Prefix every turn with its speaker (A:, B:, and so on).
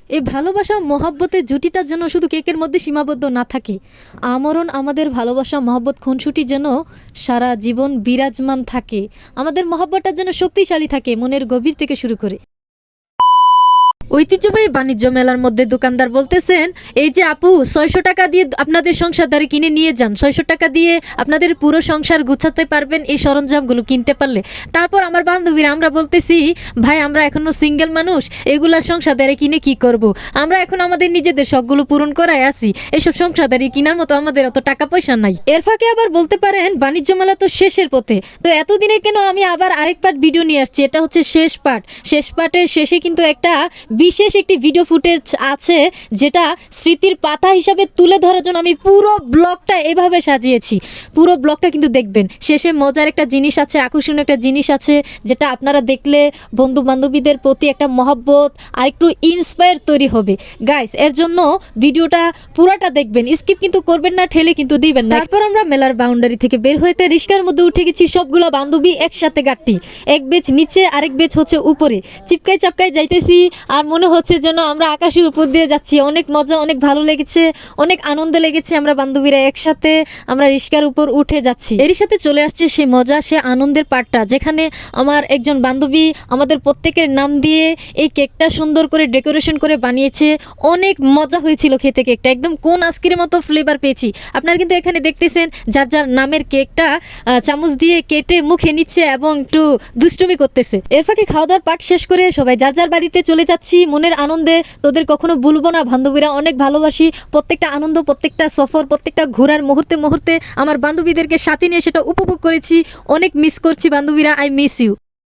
A: এই ভালোবাসা মহাব্বতের জুটিটা যেন শুধু কেকের মধ্যে সীমাবদ্ধ না থাকে, আমরণ আমাদের ভালোবাসা মহাব্বত খুনসুটি যেন সারা জীবন বিরাজমান থাকে। আমাদের মহাব্বতটা যেন শক্তিশালী থাকে মনের গভীর থেকে শুরু করে। ঐতিহ্যবাহী বাণিজ্য মেলার মধ্যে দোকানদার বলতেছেন, এই যে আপু 600 টাকা দিয়ে আপনাদের সংসারদারি কিনে নিয়ে যান, 600 টাকা দিয়ে আপনাদের পুরো সংসার গুছাতে পারবেন এই সরঞ্জামগুলো কিনতে পারলে। তারপর আমার বান্ধবীরা আমরা বলতেছি, ভাই আমরা এখনো সিঙ্গেল মানুষ, এগুলার সংসারদারি কিনে কি করব, আমরা এখন আমাদের নিজেদের শখগুলো পূরণ করায় আসি, এসব সংসারদারি কেনার মতো আমাদের অত টাকা পয়সা নাই। এর ফাঁকে আবার বলতে পারেন বাণিজ্য মেলা তো শেষের পথে, তো এতদিনে কেন আমি আবার আরেক পার্ট ভিডিও নিয়ে আসছি। এটা হচ্ছে শেষ পার্ট। শেষ পার্টের শেষে কিন্তু একটা বিশেষ একটি ভিডিও ফুটেজ আছে, যেটা স্মৃতির পাতা হিসাবে তুলে ধরার জন্য আমি পুরো ব্লগটা এভাবে সাজিয়েছি। পুরো ব্লগটা কিন্তু দেখবেন। শেষে মজার একটা জিনিস আছে, আকর্ষণীয় একটা জিনিস আছে, যেটা আপনারা দেখলে বন্ধু বান্ধবীদের প্রতি একটা মহব্বত আর একটু ইন্সপায়ার তৈরি হবে। গাইস, এর জন্য ভিডিওটা পুরাটা দেখবেন, স্কিপ কিন্তু করবেন না, ঠেলে কিন্তু দিবেন না। তারপর আমরা মেলার বাউন্ডারি থেকে বের হয়ে একটা রিস্কার মধ্যে উঠে গেছি, সবগুলো বান্ধবী একসাথে গাড়টি, এক বেচ নিচে আরেক বেচ হচ্ছে উপরে, চিপকায় চাপকায় যাইতেছি আর মনে হচ্ছে যেন আমরা আকাশের উপর দিয়ে যাচ্ছি। অনেক মজা, অনেক ভালো লেগেছে, অনেক আনন্দ লেগেছে। আমরা বান্ধবীরা একসাথে আমরা রিস্কার উপর উঠে যাচ্ছি। এরই সাথে চলে আসছে সে মজা, সে আনন্দের পার্টটা, যেখানে আমার একজন বান্ধবী আমাদের প্রত্যেকের নাম দিয়ে এই কেকটা সুন্দর করে ডেকোরেশন করে বানিয়েছে। অনেক মজা হয়েছিল খেতে কেকটা, একদম কোন আইসক্রিমের মতো ফ্লেভার পেয়েছি। আপনারা কিন্তু এখানে দেখতেছেন যার যার নামের কেকটা চামচ দিয়ে কেটে মুখে নিচ্ছে এবং একটু দুষ্টুমি করতেছে। এর ফাঁকে খাওয়া দাওয়ার পার্ট শেষ করে সবাই যার যার বাড়িতে চলে যাচ্ছি মনের আনন্দে। তোদের কখনো ভুলবো না, বান্ধবীরা অনেক ভালোবাসি। প্রত্যেকটা আনন্দ, প্রত্যেকটা সফর, প্রত্যেকটা ঘোরার মুহূর্তে মুহূর্তে আমার বান্ধবীদেরকে সাথে নিয়ে সেটা উপভোগ করেছি। অনেক মিস করছি বান্ধবীরা, আই মিস ইউ।